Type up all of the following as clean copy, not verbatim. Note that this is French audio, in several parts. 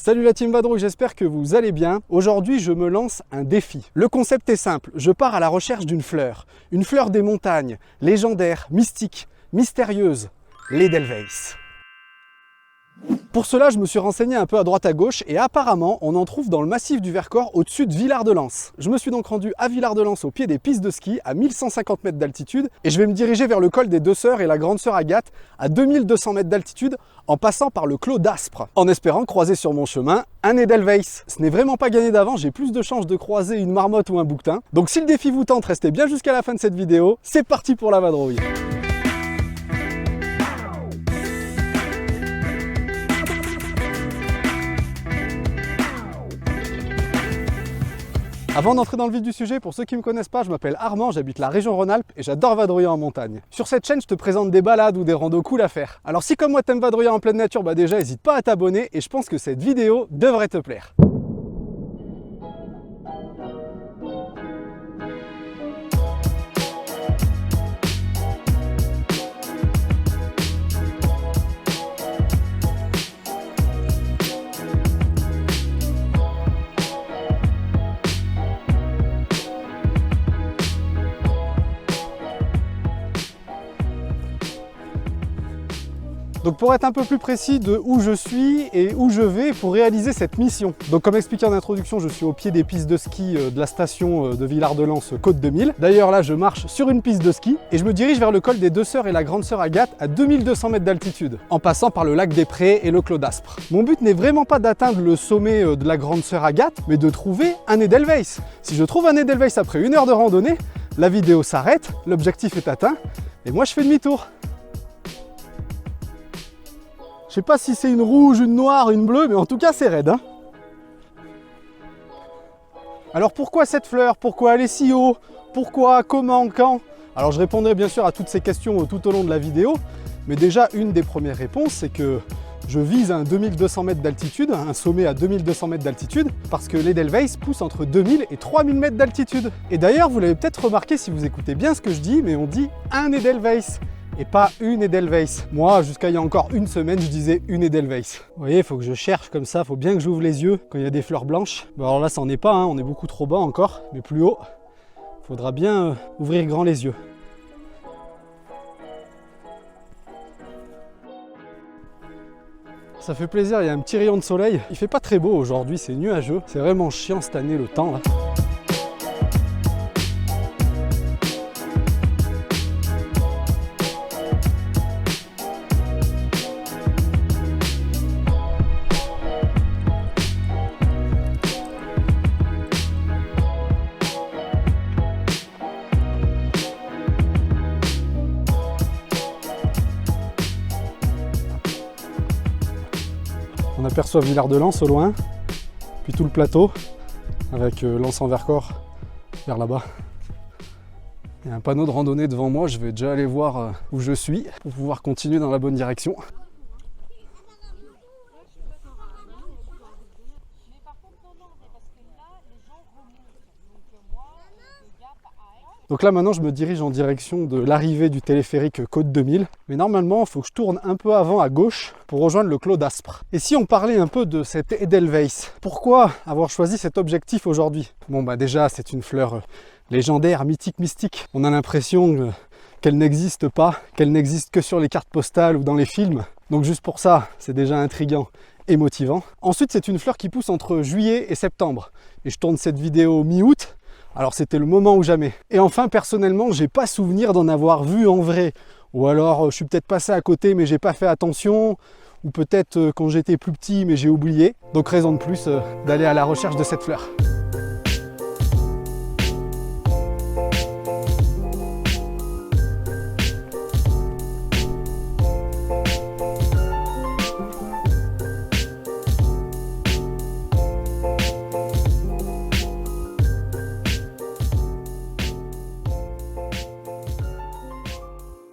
Salut la team Vadrouille, j'espère que vous allez bien. Aujourd'hui, je me lance un défi. Le concept est simple, je pars à la recherche d'une fleur des montagnes, légendaire, mystique, mystérieuse, l'Edelweiss. Pour cela, je me suis renseigné un peu à droite à gauche et apparemment, on en trouve dans le massif du Vercors au-dessus de Villard-de-Lans. Je me suis donc rendu à Villard-de-Lans au pied des pistes de ski à 1150 mètres d'altitude et je vais me diriger vers le col des Deux Sœurs et la Grande Sœur Agathe à 2200 mètres d'altitude en passant par le clos d'Aspres, en espérant croiser sur mon chemin un Edelweiss. Ce n'est vraiment pas gagné d'avance, j'ai plus de chances de croiser une marmotte ou un bouquetin. Donc si le défi vous tente, restez bien jusqu'à la fin de cette vidéo. C'est parti pour la vadrouille. Avant d'entrer dans le vif du sujet, pour ceux qui ne me connaissent pas, je m'appelle Armand, j'habite la région Rhône-Alpes et j'adore vadrouiller en montagne. Sur cette chaîne, je te présente des balades ou des randos cool à faire. Alors si comme moi t'aimes vadrouiller en pleine nature, déjà n'hésite pas à t'abonner et je pense que cette vidéo devrait te plaire. Donc pour être un peu plus précis de où je suis et où je vais pour réaliser cette mission. Donc comme expliqué en introduction, je suis au pied des pistes de ski de la station de Villard-de-Lans Côte 2000. D'ailleurs là je marche sur une piste de ski et je me dirige vers le col des Deux Sœurs et la Grande Sœur Agathe à 2200 mètres d'altitude, en passant par le lac des Prés et le clos d'Aspres. Mon but n'est vraiment pas d'atteindre le sommet de la Grande Sœur Agathe, mais de trouver un Edelweiss. Si je trouve un Edelweiss après 1 heure de randonnée, la vidéo s'arrête, l'objectif est atteint et moi je fais demi-tour. Je sais pas si c'est une rouge, une noire, une bleue, mais en tout cas c'est raide. Hein. Alors pourquoi cette fleur? Pourquoi aller si haut? Pourquoi? Comment? Quand? Alors je répondrai bien sûr à toutes ces questions tout au long de la vidéo, mais déjà une des premières réponses c'est que je vise un 2200 mètres d'altitude, un sommet à 2200 mètres d'altitude, parce que l'Edelweiss pousse entre 2000 et 3000 mètres d'altitude. Et d'ailleurs vous l'avez peut-être remarqué si vous écoutez bien ce que je dis, mais on dit un Edelweiss. Et pas une Edelweiss. Moi, jusqu'à il y a encore une semaine, je disais une Edelweiss. Vous voyez, il faut que je cherche comme ça, il faut bien que j'ouvre les yeux quand il y a des fleurs blanches. Bon, alors là, ça n'en est pas, hein, on est beaucoup trop bas encore, mais plus haut, il faudra bien ouvrir grand les yeux. Ça fait plaisir, il y a un petit rayon de soleil. Il fait pas très beau aujourd'hui, c'est nuageux. C'est vraiment chiant cette année, le temps là. On aperçoit Villard-de-Lans au loin, puis tout le plateau, avec Lens-en-Vercors vers là-bas. Il y a un panneau de randonnée devant moi, je vais déjà aller voir où je suis pour pouvoir continuer dans la bonne direction. Donc là maintenant je me dirige en direction de l'arrivée du téléphérique Côte 2000. Mais normalement il faut que je tourne un peu avant à gauche pour rejoindre le clos d'Aspres. Et si on parlait un peu de cette Edelweiss, pourquoi avoir choisi cet objectif aujourd'hui? Bon bah déjà c'est une fleur légendaire, mythique, mystique. On a l'impression qu'elle n'existe pas, qu'elle n'existe que sur les cartes postales ou dans les films. Donc juste pour ça c'est déjà intriguant et motivant. Ensuite c'est une fleur qui pousse entre juillet et septembre. Et je tourne cette vidéo mi-août. Alors c'était le moment ou jamais. Et enfin personnellement j'ai pas souvenir d'en avoir vu en vrai. Ou alors je suis peut-être passé à côté mais j'ai pas fait attention. Ou peut-être quand j'étais plus petit mais j'ai oublié. Donc raison de plus d'aller à la recherche de cette fleur.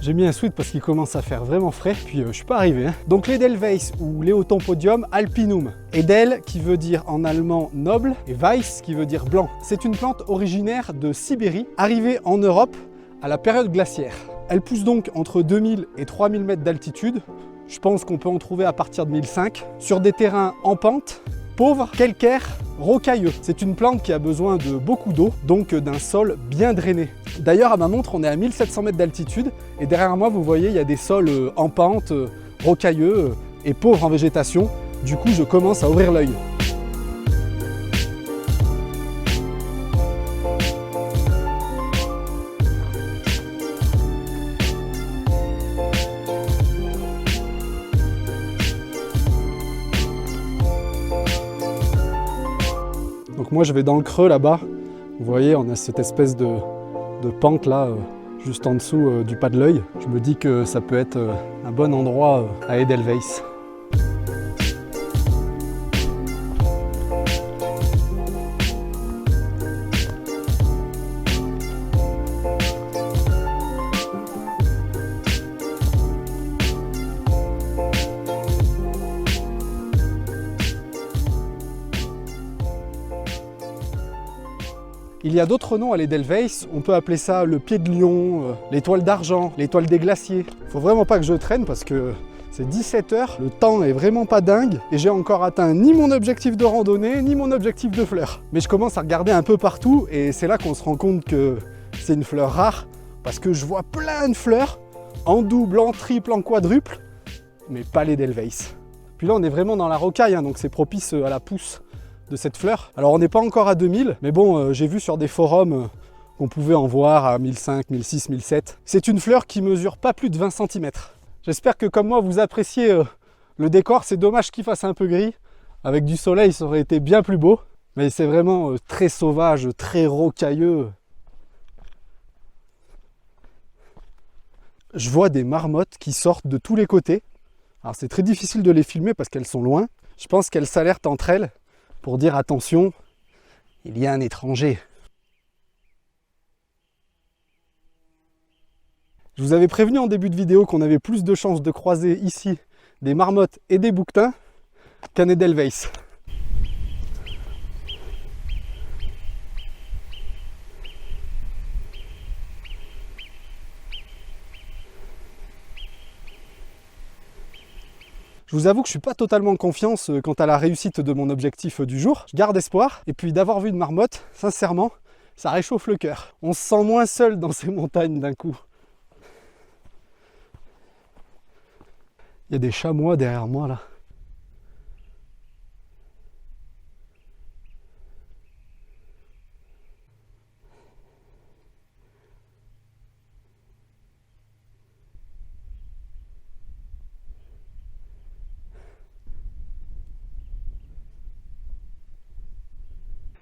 J'ai mis un sweat parce qu'il commence à faire vraiment frais, puis je suis pas arrivé. Hein. Donc l'Edelweiss ou Léotompodium alpinum. Edel qui veut dire en allemand noble et Weiss qui veut dire blanc. C'est une plante originaire de Sibérie, arrivée en Europe à la période glaciaire. Elle pousse donc entre 2000 et 3000 mètres d'altitude. Je pense qu'on peut en trouver à partir de 1005, sur des terrains en pente pauvre, calcaire, rocailleux. C'est une plante qui a besoin de beaucoup d'eau, donc d'un sol bien drainé. D'ailleurs, à ma montre, on est à 1700 mètres d'altitude et derrière moi, vous voyez, il y a des sols en pente, rocailleux et pauvres en végétation. Du coup, je commence à ouvrir l'œil. Donc moi je vais dans le creux là-bas, vous voyez on a cette espèce de pente là, juste en dessous du pas de l'œil. Je me dis que ça peut être un bon endroit à Edelweiss. Il y a d'autres noms à l'Edelweiss, on peut appeler ça le pied de lion, l'étoile d'argent, l'étoile des glaciers. Faut vraiment pas que je traîne parce que c'est 17 h, le temps est vraiment pas dingue et j'ai encore atteint ni mon objectif de randonnée ni mon objectif de fleurs. Mais je commence à regarder un peu partout et c'est là qu'on se rend compte que c'est une fleur rare parce que je vois plein de fleurs en double, en triple, en quadruple, mais pas l'Edelweiss. Puis là on est vraiment dans la rocaille, hein, donc c'est propice à la pousse de cette fleur. Alors on n'est pas encore à 2000, mais bon, j'ai vu sur des forums qu'on pouvait en voir à 1500, 1600, 1700. C'est une fleur qui mesure pas plus de 20 cm. J'espère que comme moi vous appréciez le décor. C'est dommage qu'il fasse un peu gris. Avec du soleil ça aurait été bien plus beau. Mais c'est vraiment très sauvage, très rocailleux. Je vois des marmottes qui sortent de tous les côtés. Alors c'est très difficile de les filmer parce qu'elles sont loin. Je pense qu'elles s'alertent entre elles pour dire attention, il y a un étranger. Je vous avais prévenu en début de vidéo qu'on avait plus de chances de croiser ici des marmottes et des bouquetins qu'un Edelweiss. Je vous avoue que je ne suis pas totalement en confiance quant à la réussite de mon objectif du jour. Je garde espoir. Et puis d'avoir vu une marmotte, sincèrement, ça réchauffe le cœur. On se sent moins seul dans ces montagnes d'un coup. Il y a des chamois derrière moi là.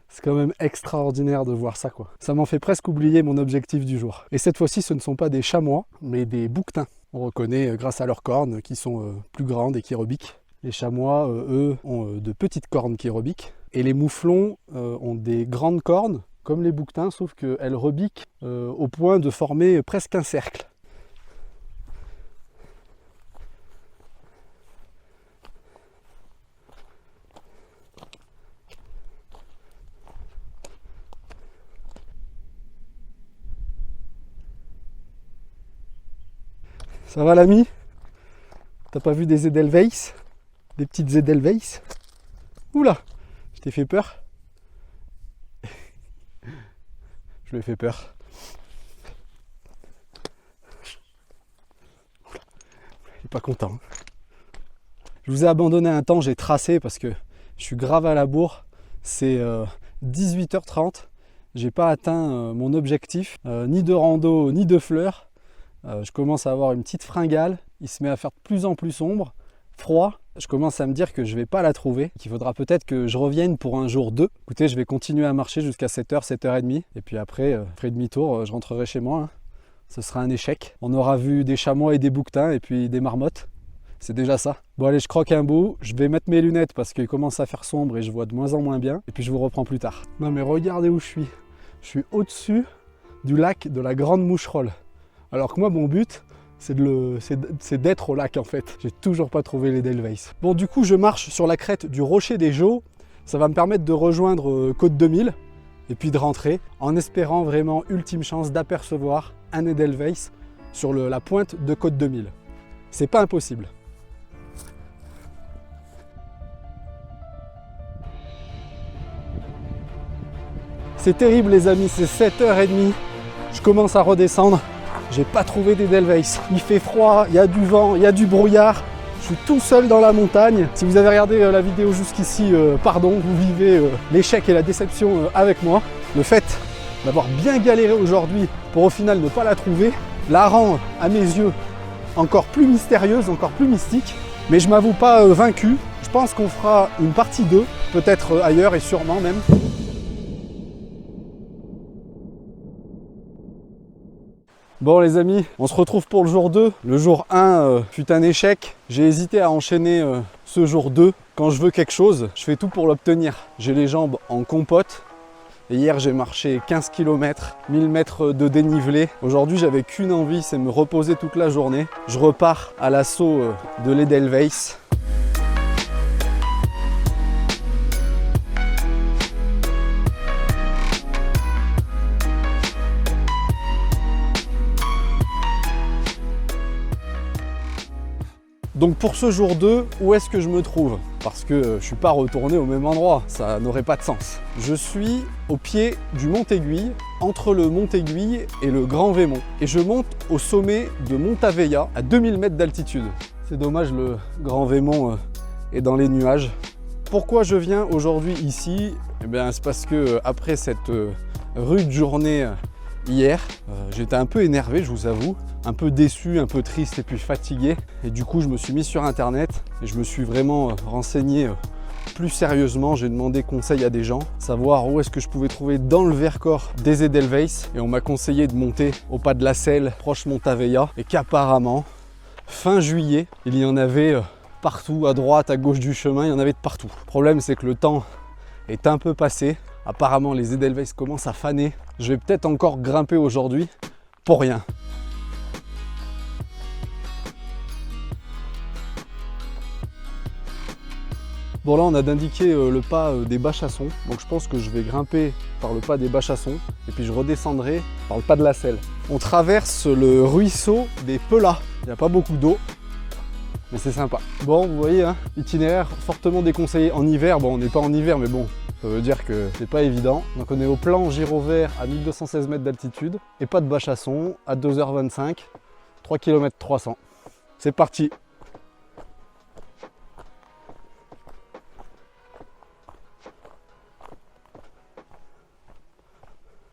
C'est quand même extraordinaire de voir ça, quoi. Ça m'en fait presque oublier mon objectif du jour. Et cette fois-ci, ce ne sont pas des chamois, mais des bouquetins. On reconnaît grâce à leurs cornes qui sont plus grandes et qui rebiquent. Les chamois, eux, ont de petites cornes qui rebiquent. Et les mouflons ont des grandes cornes, comme les bouquetins, sauf qu'elles rebiquent au point de former presque un cercle. Ça va l'ami? T'as pas vu des Edelweiss? Des petites Edelweiss? Oula! Je t'ai fait peur? Je lui ai fait peur. Il est pas content. Je vous ai abandonné un temps, j'ai tracé parce que je suis grave à la bourre. C'est 18 h 30. J'ai pas atteint mon objectif, ni de rando, ni de fleurs. Je commence à avoir une petite fringale, il se met à faire de plus en plus sombre, froid. Je commence à me dire que je ne vais pas la trouver, qu'il faudra peut-être que je revienne pour un jour 2. Écoutez, je vais continuer à marcher jusqu'à 7 h, 7 h 30. Et puis après, je ferai demi-tour, je rentrerai chez moi. Hein. Ce sera un échec. On aura vu des chamois et des bouquetins et puis des marmottes. C'est déjà ça. Bon allez, je croque un bout, je vais mettre mes lunettes parce qu'il commence à faire sombre et je vois de moins en moins bien. Et puis je vous reprends plus tard. Non mais regardez où je suis. Je suis au-dessus du lac de la Grande Moucherolle. Alors que moi, mon but, c'est d'être au lac en fait. J'ai toujours pas trouvé l'Edelweiss. Bon, du coup, je marche sur la crête du Rocher des Geaux. Ça va me permettre de rejoindre Côte 2000 et puis de rentrer en espérant vraiment ultime chance d'apercevoir un Edelweiss sur la pointe de Côte 2000. C'est pas impossible. C'est terrible les amis, c'est 7h30. Je commence à redescendre. J'ai pas trouvé d'Edelweiss. Il fait froid, il y a du vent, il y a du brouillard. Je suis tout seul dans la montagne. Si vous avez regardé la vidéo jusqu'ici, pardon, vous vivez l'échec et la déception avec moi. Le fait d'avoir bien galéré aujourd'hui pour au final ne pas la trouver, la rend à mes yeux encore plus mystérieuse, encore plus mystique. Mais je m'avoue pas vaincu. Je pense qu'on fera une partie 2, peut-être ailleurs et sûrement même. Bon les amis, on se retrouve pour le jour 2. Le jour 1 fut un échec. J'ai hésité à enchaîner ce jour 2. Quand je veux quelque chose, je fais tout pour l'obtenir. J'ai les jambes en compote. Et hier j'ai marché 15 km, 1000 mètres de dénivelé. Aujourd'hui j'avais qu'une envie, c'est me reposer toute la journée. Je repars à l'assaut de l'Edelweiss. Donc pour ce jour 2, où est-ce que je me trouve? Parce que je ne suis pas retourné au même endroit, ça n'aurait pas de sens. Je suis au pied du Mont Aiguille, entre le Mont Aiguille et le Grand Vémont. Et je monte au sommet de Montaveia, à 2000 mètres d'altitude. C'est dommage, le Grand Vémont est dans les nuages. Pourquoi je viens aujourd'hui ici? Eh bien, c'est parce que après cette rude journée hier, j'étais un peu énervé, je vous avoue, un peu déçu, un peu triste et puis fatigué. Et du coup, je me suis mis sur internet et je me suis vraiment renseigné plus sérieusement. J'ai demandé conseil à des gens, savoir où est-ce que je pouvais trouver dans le Vercors des Edelweiss. Et on m'a conseillé de monter au pas de la Selle, proche Montaveia, et qu'apparemment, fin juillet, il y en avait partout, à droite, à gauche du chemin, il y en avait de partout. Le problème, c'est que le temps est un peu passé. Apparemment, les Edelweiss commencent à faner. Je vais peut-être encore grimper aujourd'hui pour rien. Bon là, on a d'indiquer le pas des Bas-Chassons. Donc je pense que je vais grimper par le pas des Bas-Chassons et puis je redescendrai par le pas de la Selle. On traverse le ruisseau des Pelats. Il n'y a pas beaucoup d'eau, mais c'est sympa. Bon, vous voyez, hein, itinéraire fortement déconseillé en hiver. Bon, on n'est pas en hiver, mais bon, ça veut dire que c'est pas évident. Donc on est au plan Girovert à 1216 mètres d'altitude et pas de Bas-Chassons à 2h25, 3 km 300. C'est parti.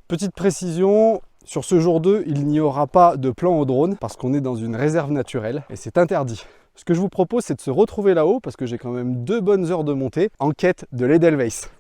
Petite précision, sur ce jour 2, il n'y aura pas de plan au drone parce qu'on est dans une réserve naturelle et c'est interdit. Ce que je vous propose, c'est de se retrouver là-haut parce que j'ai quand même 2 bonnes heures de montée en quête de l'Edelweiss.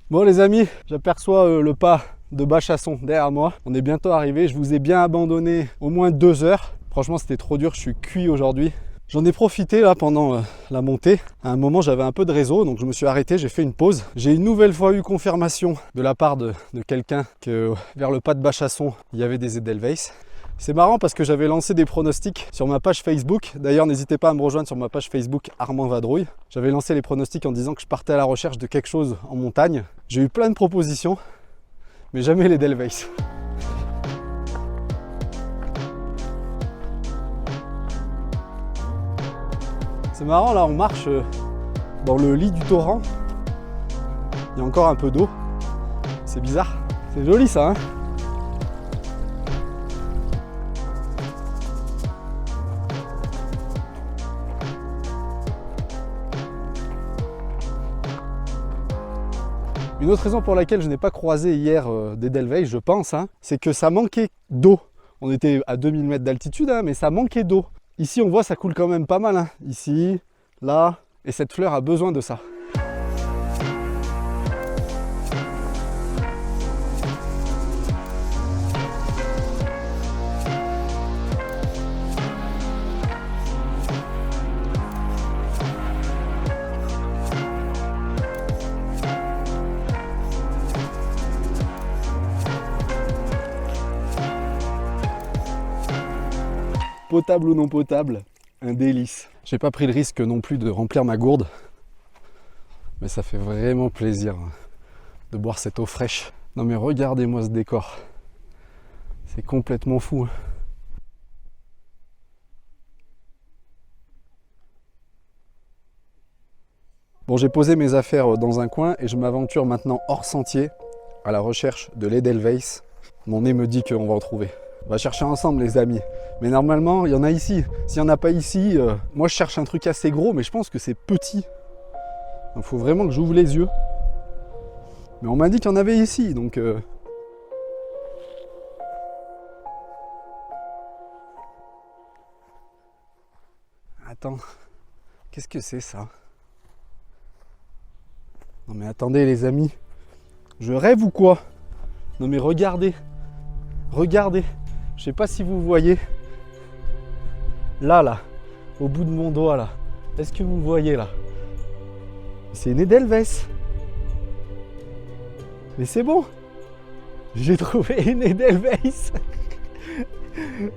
Bon les amis, j'aperçois le pas de Bas-Chassons derrière moi. On est bientôt arrivé, je vous ai bien abandonné au moins 2 heures. Franchement, c'était trop dur, je suis cuit aujourd'hui. J'en ai profité là pendant la montée. À un moment, j'avais un peu de réseau, donc je me suis arrêté, j'ai fait une pause. J'ai une nouvelle fois eu confirmation de la part de quelqu'un que vers le pas de Bas-Chassons, il y avait des Edelweiss. C'est marrant parce que j'avais lancé des pronostics sur ma page Facebook. D'ailleurs, n'hésitez pas à me rejoindre sur ma page Facebook Armand Vadrouille. J'avais lancé les pronostics en disant que je partais à la recherche de quelque chose en montagne. J'ai eu plein de propositions, mais jamais l'Edelweiss. C'est marrant, là on marche dans le lit du torrent. Il y a encore un peu d'eau. C'est bizarre. C'est joli ça, hein? Une autre raison pour laquelle je n'ai pas croisé hier d'Edelweiss, je pense, hein, c'est que ça manquait d'eau. On était à 2000 mètres d'altitude, hein, mais ça manquait d'eau. Ici, on voit, ça coule quand même pas mal. Hein. Ici, là, et cette fleur a besoin de ça. Potable ou non potable, un délice. J'ai pas pris le risque non plus de remplir ma gourde, mais ça fait vraiment plaisir de boire cette eau fraîche. Non mais regardez-moi ce décor, c'est complètement fou. Bon, j'ai posé mes affaires dans un coin et je m'aventure maintenant hors sentier à la recherche de l'Edelweiss. Mon nez me dit qu'on va en trouver. On va chercher ensemble les amis. Mais normalement, il y en a ici. S'il n'y en a pas ici, moi je cherche un truc assez gros, mais je pense que c'est petit. Il faut vraiment que j'ouvre les yeux. Mais on m'a dit qu'il y en avait ici, donc... Attends, qu'est-ce que c'est ça? Non mais attendez les amis, je rêve ou quoi? Non mais regardez, regardez, je sais pas si vous voyez, là, au bout de mon doigt là, est-ce que vous voyez là? C'est une Edelweiss. Mais c'est bon, j'ai trouvé une Edelweiss.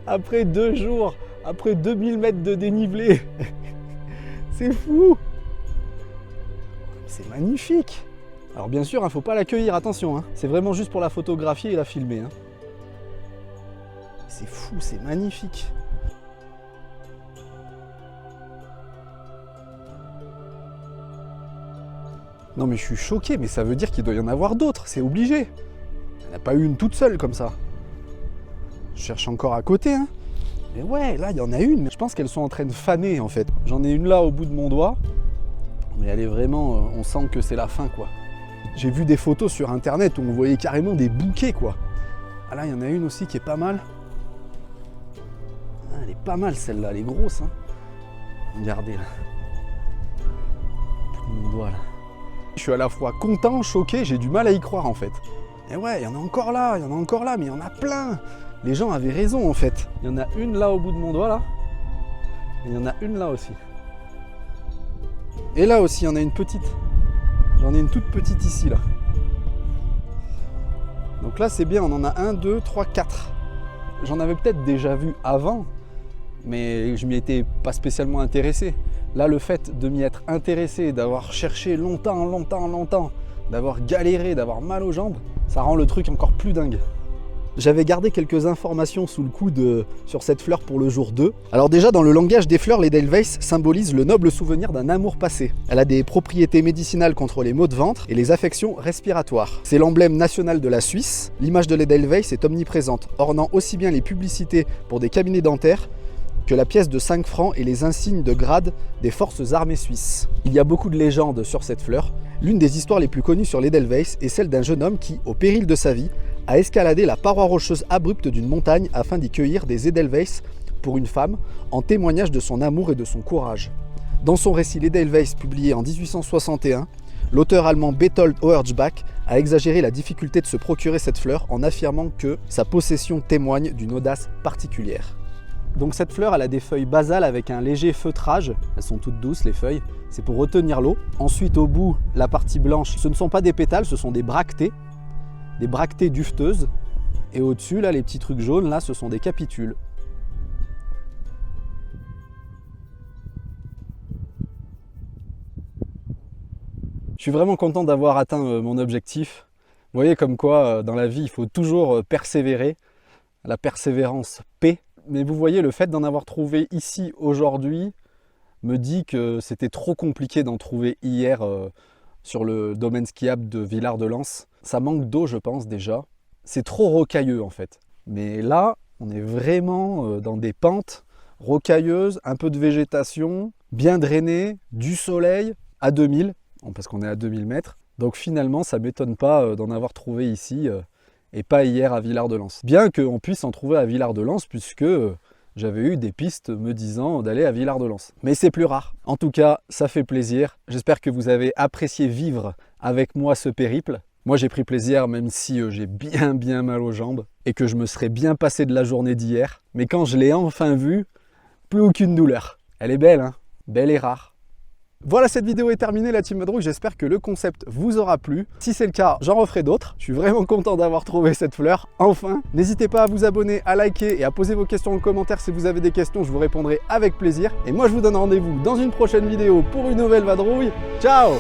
Après 2 jours, après 2000 mètres de dénivelé. C'est fou. C'est magnifique. Alors bien sûr, il ne faut pas l'accueillir, attention. Hein. C'est vraiment juste pour la photographier et la filmer. Hein. C'est fou, c'est magnifique. Non mais je suis choqué, mais ça veut dire qu'il doit y en avoir d'autres, c'est obligé. Il n'y en a pas eu une toute seule comme ça. Je cherche encore à côté. Hein. Mais ouais, là il y en a une, mais je pense qu'elles sont en train de faner en fait. J'en ai une là au bout de mon doigt. Mais elle est vraiment, on sent que c'est la fin quoi. J'ai vu des photos sur internet où on voyait carrément des bouquets quoi. Ah là il y en a une aussi qui est pas mal. Ah, elle est pas mal celle-là, elle est grosse. Hein. Regardez là. Au bout de mon doigt là. Je suis à la fois content, choqué, j'ai du mal à y croire en fait. Et ouais, il y en a encore là, il y en a encore là, mais il y en a plein. Les gens avaient raison en fait. Il y en a une là au bout de mon doigt là. Et il y en a une là aussi. Et là aussi, il y en a une petite. J'en ai une toute petite ici, là. Donc là, c'est bien, on en a 1, 2, 3, 4. J'en avais peut-être déjà vu avant, mais je m'y étais pas spécialement intéressé. Là, le fait de m'y être intéressé, d'avoir cherché longtemps, d'avoir galéré, d'avoir mal aux jambes, ça rend le truc encore plus dingue. J'avais gardé quelques informations sous le coude sur cette fleur pour le jour 2. Alors déjà, dans le langage des fleurs, l'Edelweiss symbolise le noble souvenir d'un amour passé. Elle a des propriétés médicinales contre les maux de ventre et les affections respiratoires. C'est l'emblème national de la Suisse. L'image de l'Edelweiss est omniprésente, ornant aussi bien les publicités pour des cabinets dentaires que la pièce de 5 francs et les insignes de grade des forces armées suisses. Il y a beaucoup de légendes sur cette fleur. L'une des histoires les plus connues sur l'Edelweiss est celle d'un jeune homme qui, au péril de sa vie, a escaladé la paroi rocheuse abrupte d'une montagne afin d'y cueillir des Edelweiss pour une femme, en témoignage de son amour et de son courage. Dans son récit l'Edelweiss, publié en 1861, l'auteur allemand Bertolt Auerbach a exagéré la difficulté de se procurer cette fleur en affirmant que sa possession témoigne d'une audace particulière. Donc cette fleur, elle a des feuilles basales avec un léger feutrage. Elles sont toutes douces les feuilles, c'est pour retenir l'eau. Ensuite au bout, la partie blanche, ce ne sont pas des pétales, ce sont des bractées dufteuses. Et au-dessus, là, les petits trucs jaunes, là, ce sont des capitules. Je suis vraiment content d'avoir atteint mon objectif. Vous voyez comme quoi, dans la vie, il faut toujours persévérer. La persévérance paie. Mais vous voyez, le fait d'en avoir trouvé ici aujourd'hui me dit que c'était trop compliqué d'en trouver hier sur le domaine skiable de Villard-de-Lans. Ça manque d'eau, je pense, déjà. C'est trop rocailleux, en fait. Mais là, on est vraiment dans des pentes rocailleuses, un peu de végétation, bien drainées, du soleil, à 2000, parce qu'on est à 2000 mètres. Donc finalement, ça ne m'étonne pas d'en avoir trouvé ici et pas hier à Villard-de-Lans. Bien qu'on puisse en trouver à Villard-de-Lans, puisque j'avais eu des pistes me disant d'aller à Villard-de-Lans. Mais c'est plus rare. En tout cas, ça fait plaisir. J'espère que vous avez apprécié vivre avec moi ce périple. Moi, j'ai pris plaisir, même si j'ai bien mal aux jambes et que je me serais bien passé de la journée d'hier. Mais quand je l'ai enfin vue, plus aucune douleur. Elle est belle, hein? Belle et rare. Voilà, cette vidéo est terminée, la team Madrouille. J'espère que le concept vous aura plu. Si c'est le cas, j'en referai d'autres. Je suis vraiment content d'avoir trouvé cette fleur, enfin. N'hésitez pas à vous abonner, à liker et à poser vos questions en commentaire si vous avez des questions. Je vous répondrai avec plaisir. Et moi, je vous donne rendez-vous dans une prochaine vidéo pour une nouvelle vadrouille. Ciao!